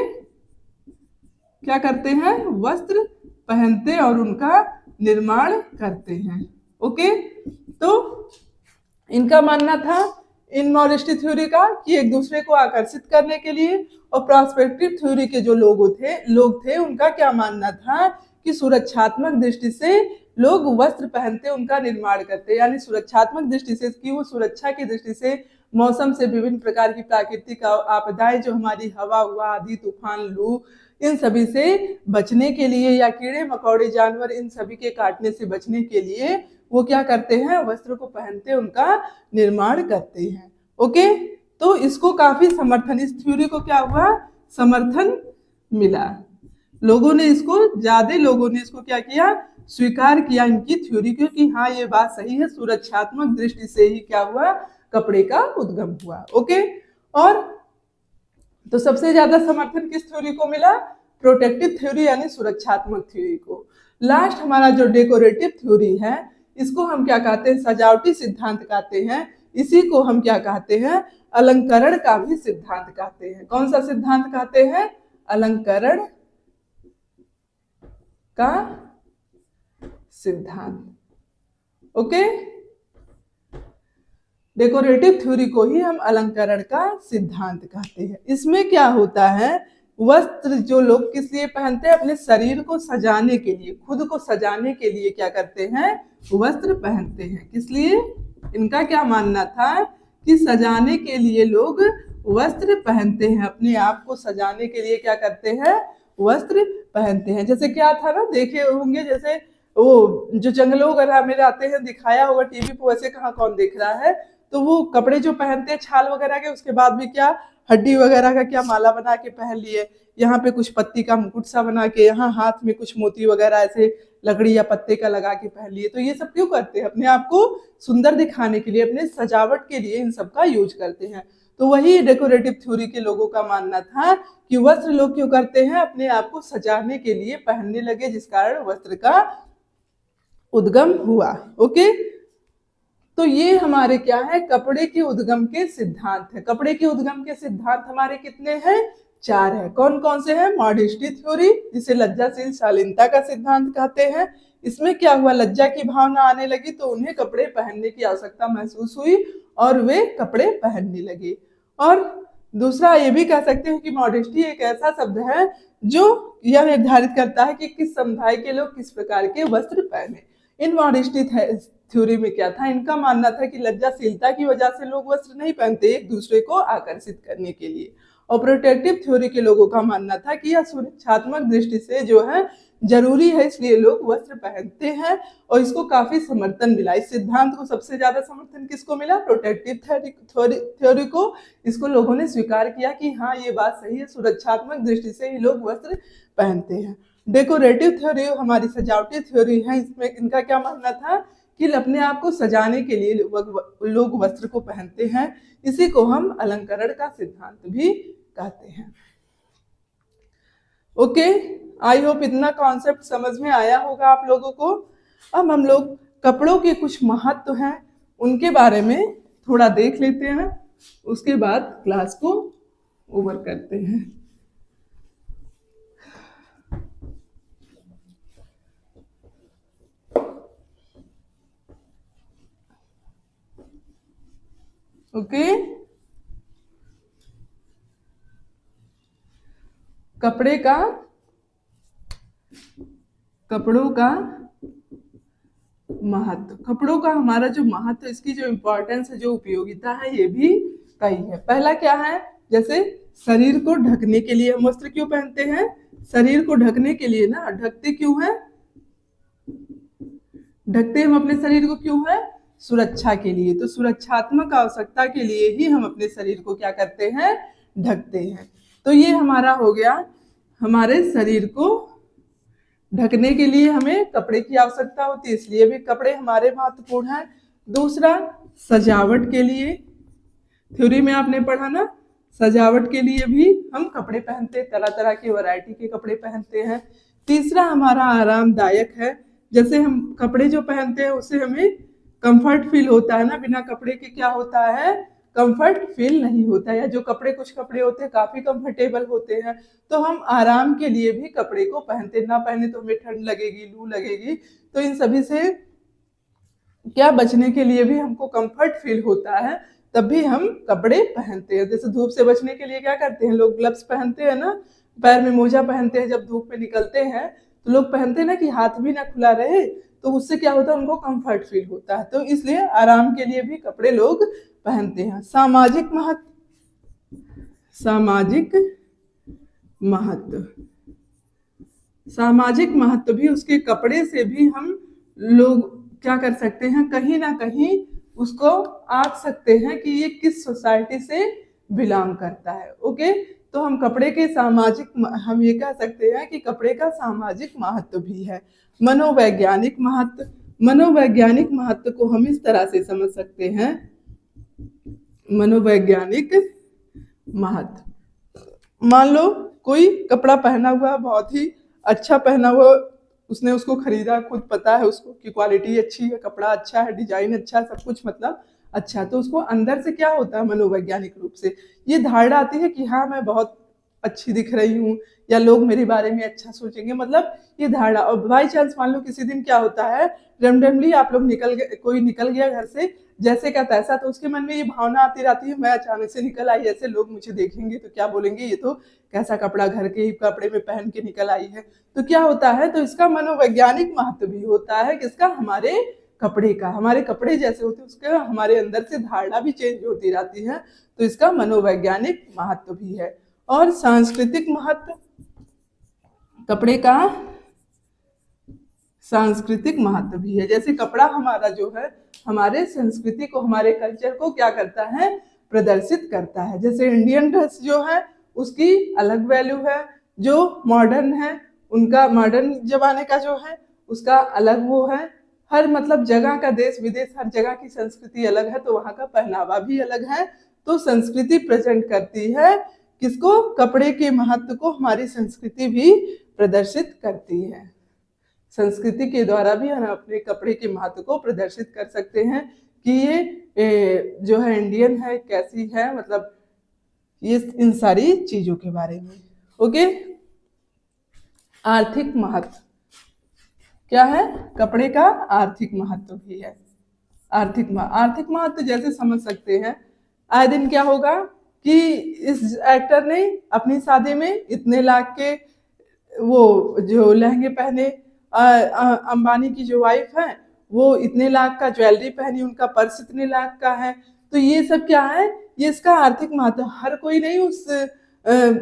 क्या करते हैं, वस्त्र पहनते और उनका निर्माण करते हैं। ओके, तो इनका मानना था इन मॉडेस्टी थ्योरी का कि एक दूसरे को आकर्षित करने के लिए, और प्रोस्पेक्टिव थ्योरी के जो लोग थे उनका क्या मानना था कि सुरक्षात्मक दृष्टि से लोग वस्त्र पहनते, उनका निर्माण करते, यानी सुरक्षात्मक दृष्टि से कि वो सुरक्षा की दृष्टि से मौसम से, विभिन्न प्रकार की प्राकृतिक आपदाएं जो हमारी हवा हुआ, आंधी तूफान, लू, इन सभी से बचने के लिए, या कीड़े मकोड़े जानवर, इन सभी के काटने से बचने के लिए वो क्या करते हैं, वस्त्र को पहनते, उनका निर्माण करते हैं। ओके, तो इसको काफी समर्थन, इस थ्योरी को क्या हुआ, समर्थन मिला। लोगों ने इसको, ज्यादा लोगों ने इसको क्या किया, स्वीकार किया इनकी थ्योरी को कि हाँ ये बात सही है, सुरक्षात्मक दृष्टि से ही क्या हुआ, कपड़े का उद्गम हुआ। ओके, और तो सबसे ज्यादा समर्थन किस थ्योरी को मिला, प्रोटेक्टिव थ्योरी यानी सुरक्षात्मक थ्योरी को। लास्ट हमारा जो डेकोरेटिव थ्योरी है, इसको हम क्या कहते हैं, सजावटी सिद्धांत कहते हैं। इसी को हम क्या कहते हैं, अलंकरण का भी सिद्धांत कहते हैं। कौन सा सिद्धांत कहते हैं, अलंकरण का सिद्धांत। ओके, डेकोरेटिव थ्योरी को ही हम अलंकरण का सिद्धांत कहते हैं। इसमें क्या होता है, वस्त्र जो लोग किस लिए पहनते हैं, अपने शरीर को सजाने के लिए, खुद को सजाने के लिए क्या करते हैं, वस्त्र पहनते हैं। किस लिए, इनका क्या मानना था कि सजाने के लिए लोग वस्त्र पहनते हैं, अपने आप को सजाने के लिए क्या करते हैं, वस्त्र पहनते हैं। जैसे क्या था ना, देखे होंगे जैसे वो जो जंगलों वगैरह में रहते हैं, दिखाया होगा टीवी पे, वैसे कहाँ कौन देख रहा है। तो वो कपड़े जो पहनते हैं छाल वगैरह के, उसके बाद भी क्या हड्डी वगैरह का क्या माला बना के पहन लिए, यहाँ पे कुछ पत्ती का मुकुट सा बना के, यहाँ हाथ में कुछ मोती वगैरह ऐसे लकड़ी या पत्ते का लगा के पहन लिए। तो ये सब क्यों करते हैं, अपने आप को सुंदर दिखाने के लिए, अपने सजावट के लिए इन सब का यूज करते हैं। तो वही डेकोरेटिव थ्योरी के लोगों का मानना था कि वस्त्र लोग क्यों करते हैं, अपने आप को सजाने के लिए पहनने लगे, जिस कारण वस्त्र का उद्गम हुआ। ओके, तो ये हमारे क्या है, कपड़े के उद्गम के सिद्धांत है। कपड़े के उद्गम के सिद्धांत हमारे कितने हैं, 4 है। कौन कौन से हैं, मॉडेस्टी थ्योरी, जिसे लज्जाशील शालीनता का सिद्धांत कहते हैं। इसमें क्या हुआ, लज्जा की भावना आने लगी तो उन्हें कपड़े पहनने की आवश्यकता महसूस हुई और वे कपड़े पहनने लगे। और दूसरा ये भी कह सकते हैं कि मॉडेस्टी एक ऐसा शब्द है जो यह निर्धारित करता है कि किस समुदाय के लोग किस प्रकार के वस्त्र पहने। इन मॉडेस्टी थ्योरी में क्या था, इनका मानना था कि लज्जाशीलता की वजह से लोग वस्त्र नहीं पहनते, एक दूसरे को आकर्षित करने के लिए। और प्रोटेक्टिव थ्योरी के लोगों का मानना था कि यह सुरक्षात्मक दृष्टि से जो है जरूरी है, इसलिए लोग वस्त्र पहनते हैं। और इसको काफी समर्थन मिला, इस सिद्धांत को सबसे ज्यादा समर्थन किसको मिला, प्रोटेक्टिव थ्योरी को। इसको लोगों ने स्वीकार किया कि हाँ ये बात सही है, सुरक्षात्मक दृष्टि से ही लोग वस्त्र पहनते हैं। डेकोरेटिव थ्योरी हमारी सजावटी थ्योरी है, इसमें इनका क्या मानना था कि अपने आप को सजाने के लिए लोग वस्त्र को पहनते हैं। इसी को हम अलंकरण का सिद्धांत भी कहते हैं। ओके, आई होप इतना कॉन्सेप्ट समझ में आया होगा आप लोगों को। अब हम लोग कपड़ों के कुछ महत्व हैं, उनके बारे में थोड़ा देख लेते हैं, उसके बाद क्लास को ओवर करते हैं। ओके, कपड़ों का महत्व, कपड़ों का हमारा जो महत्व, इसकी जो इम्पोर्टेंस है, जो उपयोगिता है, ये भी कई है। पहला क्या है, जैसे शरीर को ढकने के लिए हम वस्त्र क्यों पहनते हैं, शरीर को ढकने के लिए ना। ढकते क्यों है, ढकते हम अपने शरीर को क्यों है, सुरक्षा के लिए। तो सुरक्षात्मक आवश्यकता के लिए ही हम अपने शरीर को क्या करते हैं, ढकते हैं। तो ये हमारा हो गया, हमारे शरीर को ढकने के लिए हमें कपड़े की आवश्यकता होती है, इसलिए भी कपड़े हमारे महत्वपूर्ण हैं। दूसरा, सजावट के लिए, थ्योरी में आपने पढ़ा ना, सजावट के लिए भी हम कपड़े पहनते हैं, तरह तरह के वैरायटी के कपड़े पहनते हैं। तीसरा, हमारा आरामदायक है, जैसे हम कपड़े जो पहनते हैं उससे हमें कंफर्ट फील होता है ना, बिना कपड़े के क्या होता है, कंफर्ट फील नहीं होता है। या जो कपड़े, कुछ कपड़े होते हैं काफी कंफर्टेबल होते हैं, तो हम आराम के लिए भी कपड़े को पहनते, ना पहने तो हमें ठंड लगेगी, लू लगेगी। तो इन सभी से क्या बचने के लिए भी हमको कंफर्ट फील होता है, तब भी हम कपड़े पहनते हैं। जैसे धूप से बचने के लिए क्या करते हैं लोग, ग्लव्स पहनते हैं ना, पैर में मोजा पहनते हैं, जब धूप में निकलते हैं तो लोग पहनते हैं ना कि हाथ भी ना खुला रहे, तो उससे क्या होता है, उनको कंफर्ट फील होता है। तो इसलिए आराम के लिए भी कपड़े लोग पहनते हैं। सामाजिक महत्व, सामाजिक महत्व, सामाजिक महत्व भी उसके कपड़े से भी हम लोग क्या कर सकते हैं, कहीं ना कहीं उसको आंक सकते हैं कि ये किस सोसाइटी से बिलोंग करता है। ओके, तो हम कपड़े के सामाजिक, हम ये कह सकते हैं कि कपड़े का सामाजिक महत्व भी है। मनोवैज्ञानिक महत्व, मनोवैज्ञानिक महत्व को हम इस तरह से समझ सकते हैं, मनोवैज्ञानिक महत्व, मान लो कोई कपड़ा पहना हुआ, बहुत ही अच्छा पहना हुआ, उसने उसको खरीदा, खुद पता है उसको कि क्वालिटी अच्छी है, कपड़ा अच्छा है, डिजाइन अच्छा है, सब कुछ मतलब अच्छा, तो उसको अंदर से क्या होता है, मनोवैज्ञानिक रूप से ये धारणा आती है कि हाँ मैं बहुत अच्छी दिख रही हूँ, या लोग मेरे बारे में अच्छा सोचेंगे, मतलब ये धारणा। और बाई चांस मान लो किसी दिन क्या होता है, रेंडमली आप लोग निकल गए, कोई निकल गया घर से जैसे का तैसा, तो उसके मन में ये भावना आती रहती है, मैं अचानक से निकल आई, ऐसे लोग मुझे देखेंगे तो क्या बोलेंगे, ये तो कैसा कपड़ा घर के ही कपड़े में पहन के निकल आई है। तो क्या होता है, तो इसका मनोवैज्ञानिक महत्व भी होता है, किसका, हमारे कपड़े का, हमारे कपड़े जैसे होते हैं उसके हमारे अंदर से धारणा भी चेंज होती रहती है, तो इसका मनोवैज्ञानिक महत्व भी है। और सांस्कृतिक महत्व, कपड़े का सांस्कृतिक महत्व भी है। जैसे कपड़ा हमारा जो है हमारे संस्कृति को, हमारे कल्चर को क्या करता है, प्रदर्शित करता है। जैसे इंडियन ड्रेस जो है उसकी अलग वैल्यू है, जो मॉडर्न है उनका, मॉडर्न जमाने का जो है उसका अलग वो है। हर मतलब जगह का, देश विदेश हर जगह की संस्कृति अलग है, तो वहाँ का पहनावा भी अलग है। तो संस्कृति प्रेजेंट करती है किसको, कपड़े के महत्व को हमारी संस्कृति भी प्रदर्शित करती है। संस्कृति के द्वारा भी हम अपने कपड़े के महत्व को प्रदर्शित कर सकते हैं कि ये जो है इंडियन है, कैसी है, मतलब ये इन सारी चीजों के बारे में। ओके, आर्थिक महत्व क्या है, कपड़े का आर्थिक महत्व भी है। आर्थिक महत्व जैसे समझ सकते हैं, आए दिन क्या होगा कि इस एक्टर ने अपनी शादी में इतने लाख के वो जो लहंगे पहने, अंबानी की जो वाइफ है वो इतने लाख का ज्वेलरी पहनी, उनका पर्स इतने लाख का है। तो ये सब क्या है, ये इसका आर्थिक महत्व। हर कोई नहीं उस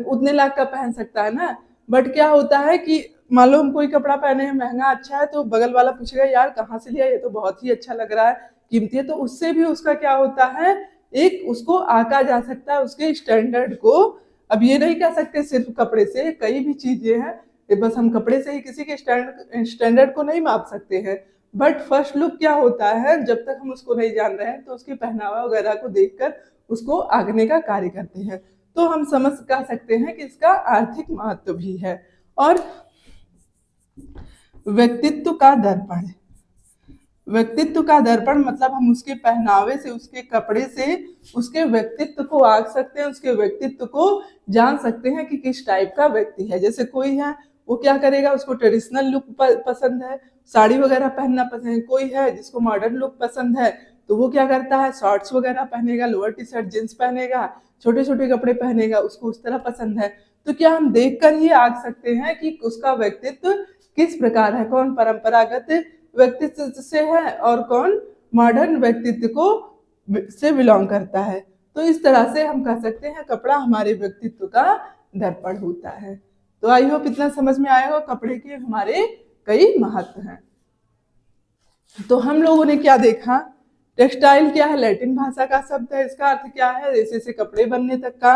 उतने लाख का पहन सकता है ना, बट क्या होता है कि मान लो हम कोई कपड़ा पहने हैं, महंगा अच्छा है, तो बगल वाला पूछेगा यार कहाँ से लिया, ये तो बहुत ही अच्छा लग रहा है, कीमती है। तो उससे भी उसका क्या होता है, एक उसको आका जा सकता है उसके स्टैंडर्ड को। अब ये नहीं कह सकते सिर्फ कपड़े से, कई भी चीजें हैं, बस हम कपड़े से ही किसी के स्टैंडर्ड को नहीं माप सकते हैं। बट फर्स्ट लुक क्या होता है, जब तक हम उसको नहीं जान रहे हैं तो उसके पहनावा वगैरह को देखकर उसको आंकने का कार्य करते हैं। तो हम समझ कह सकते हैं कि इसका आर्थिक महत्व भी है। और व्यक्तित्व का दर्पण, व्यक्तित्व का दर्पण मतलब हम उसके पहनावे से, उसके कपड़े से उसके व्यक्तित्व को आंक सकते हैं, उसके व्यक्तित्व को जान सकते हैं कि किस टाइप का व्यक्ति है। जैसे कोई है वो क्या करेगा, उसको ट्रेडिशनल लुक पसंद है, साड़ी वगैरह पहनना पसंद है। कोई है जिसको मॉडर्न लुक पसंद है, तो वो क्या करता है, शॉर्ट्स वगैरह पहनेगा, लोअर टी शर्ट जींस पहनेगा, छोटे छोटे कपड़े पहनेगा, उसको उस तरह पसंद है। तो क्या हम देखकर ही आंक सकते हैं कि उसका व्यक्तित्व किस प्रकार है, कौन परंपरागत व्यक्तित्व से है और कौन मॉडर्न व्यक्तित्व को से बिलोंग करता है। तो इस तरह से हम कह सकते हैं कपड़ा हमारे व्यक्तित्व का दर्पण होता है। तो आई होप इतना समझ में आएगा, कपड़े के हमारे कई महत्व हैं। तो हम लोगों ने क्या देखा, टेक्सटाइल क्या है, लैटिन भाषा का शब्द है, इसका अर्थ क्या है, रेशे से कपड़े बनने तक का।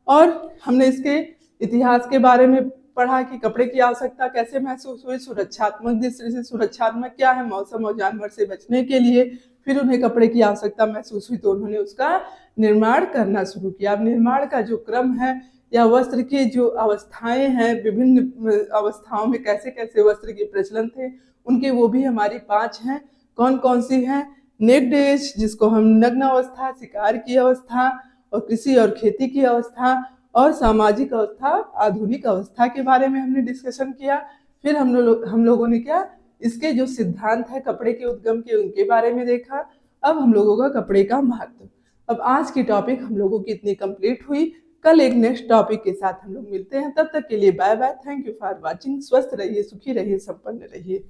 और हमने इसके इतिहास के बारे में पढ़ा कि कपड़े की आवश्यकता कैसे महसूस हुई, सुरक्षात्मक दृष्टि से। सुरक्षात्मक क्या है, मौसम और जानवर से बचने के लिए। फिर उन्हें कपड़े की आवश्यकता महसूस हुई तो उन्होंने उसका निर्माण करना शुरू किया। अब निर्माण का जो क्रम है या वस्त्र की जो अवस्थाएं हैं, विभिन्न अवस्थाओं में कैसे कैसे वस्त्र के प्रचलन थे उनके, वो भी हमारी 5 हैं। कौन कौन सी हैं, नेक्ड एज जिसको हम नग्न अवस्था, शिकार की अवस्था, और कृषि और खेती की अवस्था, और सामाजिक अवस्था, आधुनिक अवस्था के बारे में हमने डिस्कशन किया। फिर हम लोगों ने क्या, इसके जो सिद्धांत है कपड़े के उद्गम के, उनके बारे में देखा। अब हम लोगों का कपड़े का महत्व। अब आज की टॉपिक हम लोगों की इतनी कंप्लीट हुई। कल एक नेक्स्ट टॉपिक के साथ हम लोग मिलते हैं। तब तक के लिए bye bye, thank you for watching. स्वस्थ रहिए, सुखी रहिए, संपन्न रहिए।